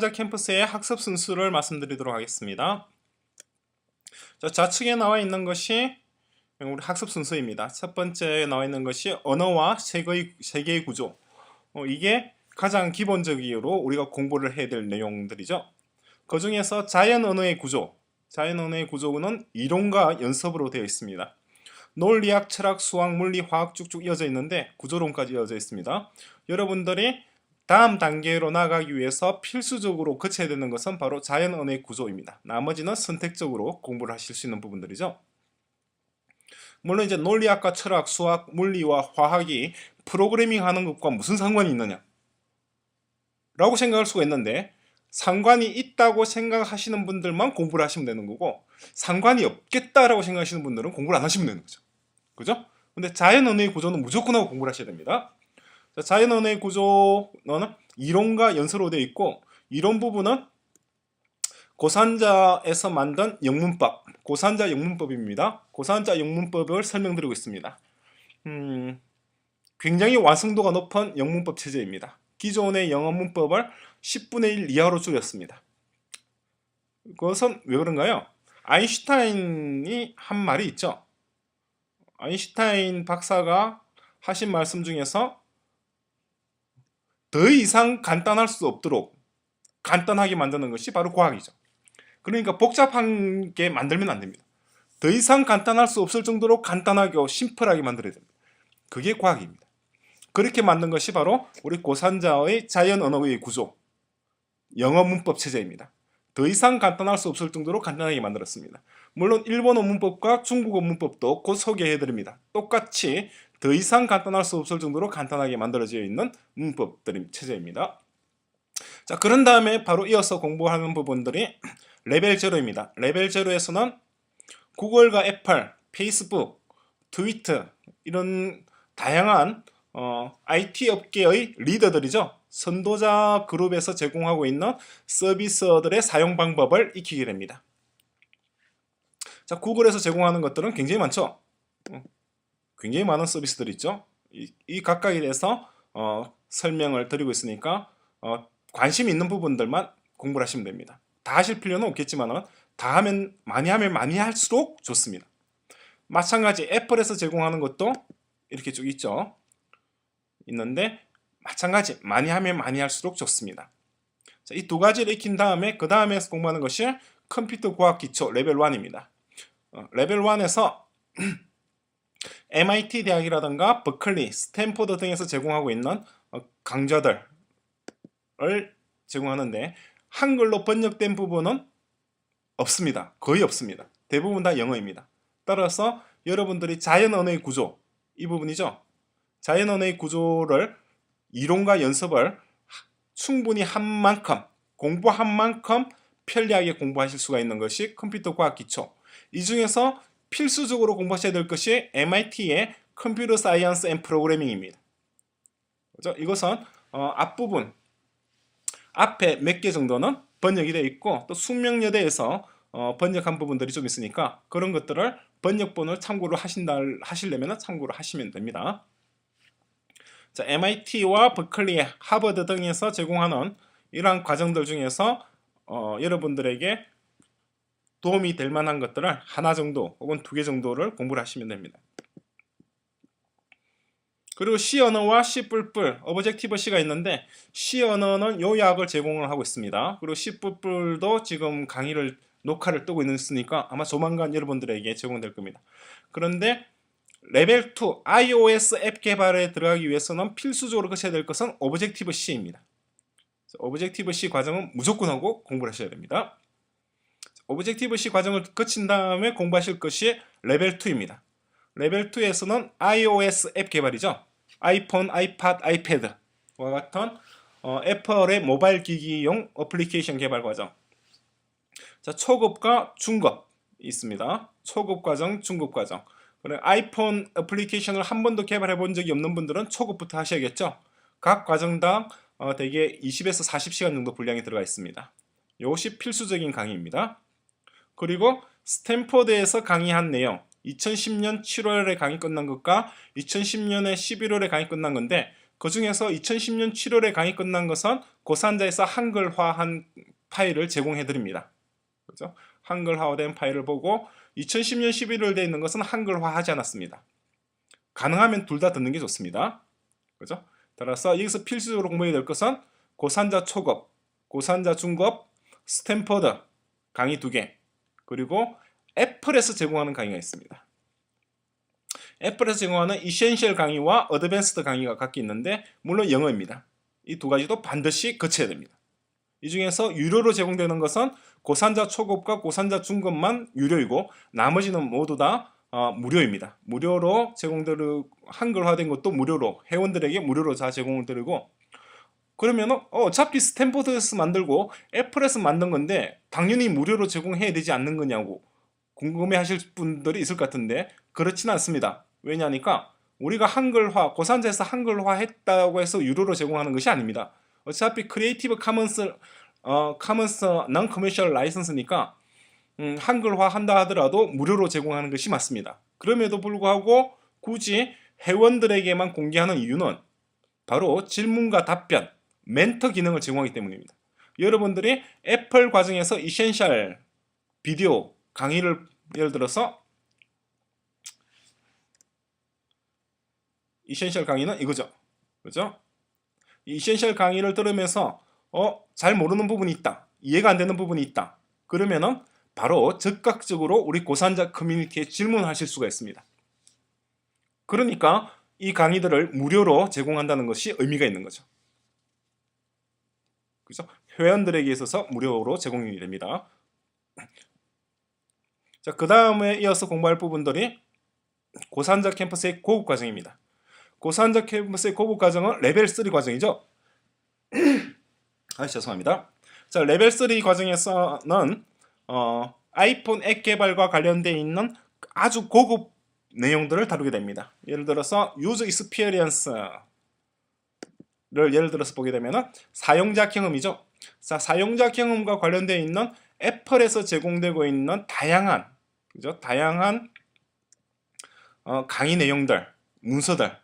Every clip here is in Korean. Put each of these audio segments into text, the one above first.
고산자 캠퍼스의 학습 순수를 말씀드리도록 하겠습니다. 좌측에 나와 있는 것이 우리 학습 순서입니다. 첫 번째에 나와 있는 것이 언어와 세계의 구조. 이게 가장 기본적으로 우리가 공부를 해야 될 내용들이죠. 그 중에서 자연 언어의 구조. 자연 언어의 구조는 이론과 연습으로 되어 있습니다. 논리학, 철학, 수학, 물리, 화학 쭉쭉 이어져 있는데 구조론까지 이어져 있습니다. 여러분들이 다음 단계로 나가기 위해서 필수적으로 거쳐야 되는 것은 바로 자연 언어의 구조입니다. 나머지는 선택적으로 공부를 하실 수 있는 부분들이죠. 물론 이제 논리학과 철학, 수학, 물리와 화학이 프로그래밍 하는 것과 무슨 상관이 있느냐 라고 생각할 수가 있는데, 상관이 있다고 생각하시는 분들만 공부를 하시면 되는 거고, 상관이 없겠다라고 생각하시는 분들은 공부를 안 하시면 되는 거죠. 그죠? 근데 자연 언어의 구조는 무조건 하고 공부를 하셔야 됩니다. 자연 언어의 구조는 이론과 연서로 되어 있고, 이론 부분은 고산자에서 만든 영문법, 고산자 영문법입니다. 고산자 영문법을 설명드리고 있습니다. 굉장히 완성도가 높은 영문법 체제입니다. 기존의 영어 문법을 10분의 1 이하로 줄였습니다. 그것은 왜 그런가요? 아인슈타인이 한 말이 있죠. 아인슈타인 박사가 하신 말씀 중에서 더 이상 간단할 수 없도록 간단하게 만드는 것이 바로 과학이죠. 그러니까 복잡한 게 만들면 안 됩니다. 더 이상 간단할 수 없을 정도로 간단하게 심플하게 만들어야 됩니다. 그게 과학입니다. 그렇게 만든 것이 바로 우리 고산자의 자연 언어의 구조, 영어 문법 체제입니다. 더 이상 간단할 수 없을 정도로 간단하게 만들었습니다. 물론 일본어 문법과 중국어 문법도 곧 소개해드립니다. 똑같이 더 이상 간단할 수 없을 정도로 간단하게 만들어져 있는 문법들 체제입니다. 자, 그런 다음에 바로 이어서 공부하는 부분들이 레벨 제로입니다. 레벨 제로에서는 구글과 애플, 페이스북, 트위터 이런 다양한 IT 업계의 리더들이죠. 선도자 그룹에서 제공하고 있는 서비스들의 사용 방법을 익히게 됩니다. 자, 구글에서 제공하는 것들은 굉장히 많죠. 굉장히 많은 서비스들이 있죠. 이 각각에 대해서 설명을 드리고 있으니까 관심 있는 부분들만 공부를 하시면 됩니다. 다 하실 필요는 없겠지만 다 하면 많이 할수록 좋습니다. 마찬가지 애플에서 제공하는 것도 이렇게 쭉 있죠. 있는데 마찬가지 많이 하면 많이 할수록 좋습니다. 이 두 가지를 익힌 다음에 그 다음에 공부하는 것이 컴퓨터 과학 기초 레벨 1입니다. 레벨 1에서 MIT 대학이라든가 버클리, 스탠포드 등에서 제공하고 있는 강좌들을 제공하는데 한글로 번역된 부분은 없습니다. 거의 없습니다. 대부분 다 영어입니다. 따라서 여러분들이 자연 언어의 구조, 이 부분이죠. 자연 언어의 구조를 이론과 연습을 충분히 한 만큼, 공부한 만큼 편리하게 공부하실 수가 있는 것이 컴퓨터 과학 기초. 이 중에서 필수적으로 공부하셔야 될 것이 MIT의 컴퓨터 사이언스 앤 프로그래밍입니다. 그렇죠? 이것은 앞부분, 앞에 몇 개 정도는 번역이 되어 있고 또 숙명여대에서 번역한 부분들이 좀 있으니까 그런 것들을 번역본을 참고로 하시려면 참고로 하시면 됩니다. 자, MIT와 버클리, 하버드 등에서 제공하는 이러한 과정들 중에서 여러분들에게 도움이 될 만한 것들을 하나 정도 혹은 두 개 정도를 공부를 하시면 됩니다. 그리고 C 언어와 C++, 오브젝티브 C가 있는데 C 언어는 요약을 제공을 하고 있습니다. 그리고 C++도 지금 강의를 녹화를 뜨고 있으니까 아마 조만간 여러분들에게 제공될 겁니다. 그런데 레벨 2 iOS 앱 개발에 들어가기 위해서는 필수적으로 거쳐야 될 것은 오브젝티브 C입니다. 오브젝티브 C 과정은 무조건 하고 공부를 하셔야 됩니다. 오브젝티브 C 과정을 거친 다음에 공부하실 것이 레벨 2입니다. 레벨 2에서는 iOS 앱 개발이죠. 아이폰, 아이팟, 아이패드와 같은 애플의 모바일 기기용 어플리케이션 개발 과정. 자, 초급과 중급 있습니다. 초급 과정, 중급 과정. 그리고 아이폰 어플리케이션을 한 번도 개발해 본 적이 없는 분들은 초급부터 하셔야겠죠. 각 과정당 대개 20에서 40시간 정도 분량이 들어가 있습니다. 이것이 필수적인 강의입니다. 그리고 스탠포드에서 강의한 내용, 2010년 7월에 강의 끝난 것과 2010년에 11월에 강의 끝난 건데 그 중에서 2010년 7월에 강의 끝난 것은 고산자에서 한글화한 파일을 제공해 드립니다. 그죠? 한글화된 파일을 보고 2010년 11월 되어 있는 것은 한글화하지 않았습니다. 가능하면 둘 다 듣는 게 좋습니다. 그죠? 따라서 여기서 필수적으로 공부해야 될 것은 고산자 초급, 고산자 중급, 스탠퍼드 강의 2개, 그리고 애플에서 제공하는 강의가 있습니다. 애플에서 제공하는 이센셜 강의와 어드밴스드 강의가 각기 있는데 물론 영어입니다. 이 두 가지도 반드시 거쳐야 됩니다. 이 중에서 유료로 제공되는 것은 고산자 초급과 고산자 중급만 유료이고 나머지는 모두 다 무료입니다. 무료로 제공되고 한글화된 것도 무료로 회원들에게 무료로 다 제공을 드리고, 그러면 어차피 스탠포드에서 만들고 애플에서 만든 건데 당연히 무료로 제공해야 되지 않는 거냐고 궁금해하실 분들이 있을 것 같은데 그렇지는 않습니다. 왜냐하니까 우리가 한글화, 고산자에서 한글화 했다고 해서 유료로 제공하는 것이 아닙니다. 어차피 크리에이티브 카먼스 non commercial 라이선스니까 한글화 한다 하더라도 무료로 제공하는 것이 맞습니다. 그럼에도 불구하고 굳이 회원들에게만 공개하는 이유는 바로 질문과 답변, 멘터 기능을 제공하기 때문입니다. 여러분들이 애플 과정에서 이센셜 비디오 강의를 예를 들어서 이센셜 강의는 이거죠. 그죠? 이센셜 강의를 들으면서 잘 모르는 부분이 있다. 이해가 안 되는 부분이 있다. 그러면은 바로 즉각적으로 우리 고산자 커뮤니티에 질문하실 수가 있습니다. 그러니까 이 강의들을 무료로 제공한다는 것이 의미가 있는 거죠. 그죠? 회원들에게 있어서 무료로 제공이 됩니다. 자, 그 다음에 이어서 공부할 부분들이 고산자 캠퍼스의 고급 과정입니다. 고산자 캠퍼스의 고급 과정은 레벨 3 과정이죠. 죄송합니다. 자, 레벨 3 과정에서는 아이폰 앱 개발과 관련되어 있는 아주 고급 내용들을 다루게 됩니다. 예를 들어서 유저 익스피리언스를 예를 들어서 보게 되면 사용자 경험이죠. 자, 사용자 경험과 관련되어 있는 애플에서 제공되고 있는 다양한 강의 내용들, 문서들,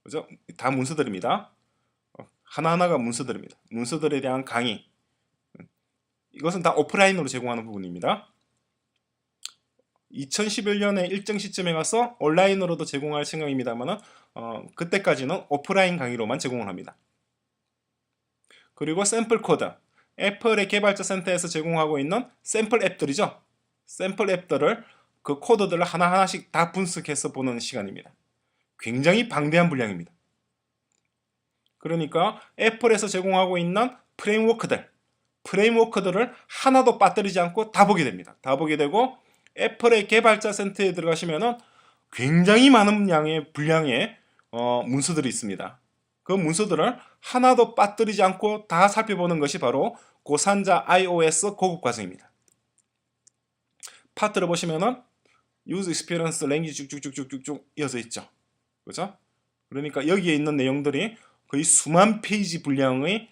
그죠? 다 문서들입니다. 하나하나가 문서들입니다. 문서들에 대한 강의. 이것은 다 오프라인으로 제공하는 부분입니다. 2011년에 일정 시점에 가서 온라인으로도 제공할 생각입니다만 그때까지는 오프라인 강의로만 제공을 합니다. 그리고 샘플 코드. 애플의 개발자 센터에서 제공하고 있는 샘플 앱들이죠. 샘플 앱들을 그 코드들을 하나하나씩 다 분석해서 보는 시간입니다. 굉장히 방대한 분량입니다. 그러니까 애플에서 제공하고 있는 프레임워크들을 하나도 빠뜨리지 않고 다 보게 됩니다. 다 보게 되고 애플의 개발자 센터에 들어가시면은 굉장히 많은 분량의 문서들이 있습니다. 그 문서들을 하나도 빠뜨리지 않고 다 살펴보는 것이 바로 고산자 iOS 고급 과정입니다. 파트를 보시면은 유저 익스피리언스 랭귀지 쭉쭉쭉쭉쭉 이어져 있죠. 그죠? 그러니까 여기에 있는 내용들이 거의 수만 페이지 분량의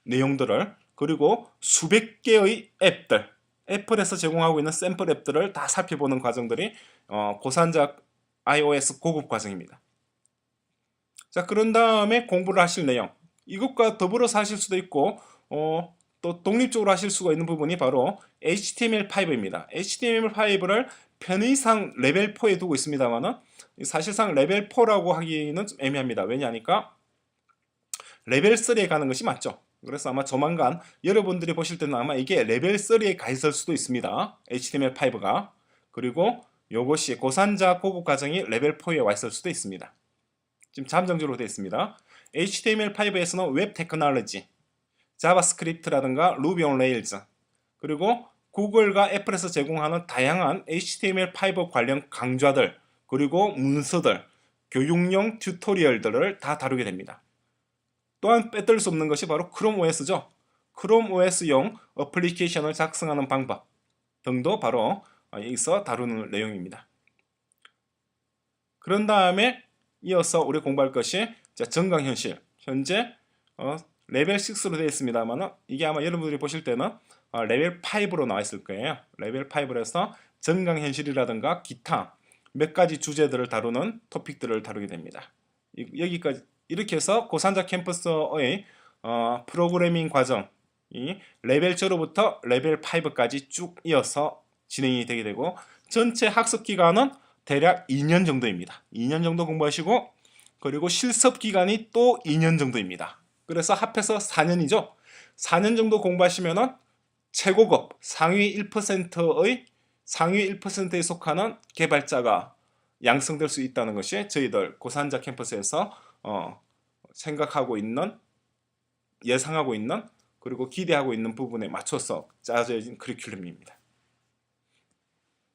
내용들을, 그리고 수백 개의 앱들, 애플에서 제공하고 있는 샘플 앱들을 다 살펴보는 과정들이 고산자 iOS 고급 과정입니다. 자, 그런 다음에 공부를 하실 내용, 이것과 더불어서 하실 수도 있고 또 독립적으로 하실 수가 있는 부분이 바로 HTML5입니다. HTML5를 편의상 레벨 4에 두고 있습니다만 사실상 레벨 4라고 하기는 좀 애매합니다. 왜냐하니까 레벨 3에 가는 것이 맞죠. 그래서 아마 조만간 여러분들이 보실 때는 아마 이게 레벨 3에 가 있을 수도 있습니다. HTML5가. 그리고 이것이 고산자 고급 과정이 레벨 4에 와 있을 수도 있습니다. 지금 잠정적으로 되어 있습니다. HTML5에서는 웹 테크놀로지, 자바스크립트라든가 루비 온 레일즈, 그리고 구글과 애플에서 제공하는 다양한 HTML5 관련 강좌들, 그리고 문서들, 교육용 튜토리얼들을 다 다루게 됩니다. 또한 빼뜨릴 수 없는 것이 바로 크롬 OS죠. 크롬 OS용 어플리케이션을 작성하는 방법 등도 바로 여기서 다루는 내용입니다. 그런 다음에 이어서 우리 공부할 것이 정강현실. 현재 레벨 6로 되어 있습니다만 이게 아마 여러분들이 보실 때는 레벨 5로 나와 있을 거예요. 레벨 5에서 정강현실이라든가 기타 몇 가지 주제들을 다루는 토픽들을 다루게 됩니다. 여기까지 이렇게 해서 고산자 캠퍼스의 프로그래밍 과정이 레벨 0부터 레벨 5까지 쭉 이어서 진행이 되게 되고, 전체 학습 기간은 대략 2년 정도입니다. 2년 정도 공부하시고, 그리고 실습 기간이 또 2년 정도입니다. 그래서 합해서 4년이죠. 4년 정도 공부하시면은 최고급 상위 1%에 속하는 개발자가 양성될 수 있다는 것이 저희들 고산자 캠퍼스에서 생각하고 있는, 예상하고 있는, 그리고 기대하고 있는 부분에 맞춰서 짜져진 커리큘럼입니다.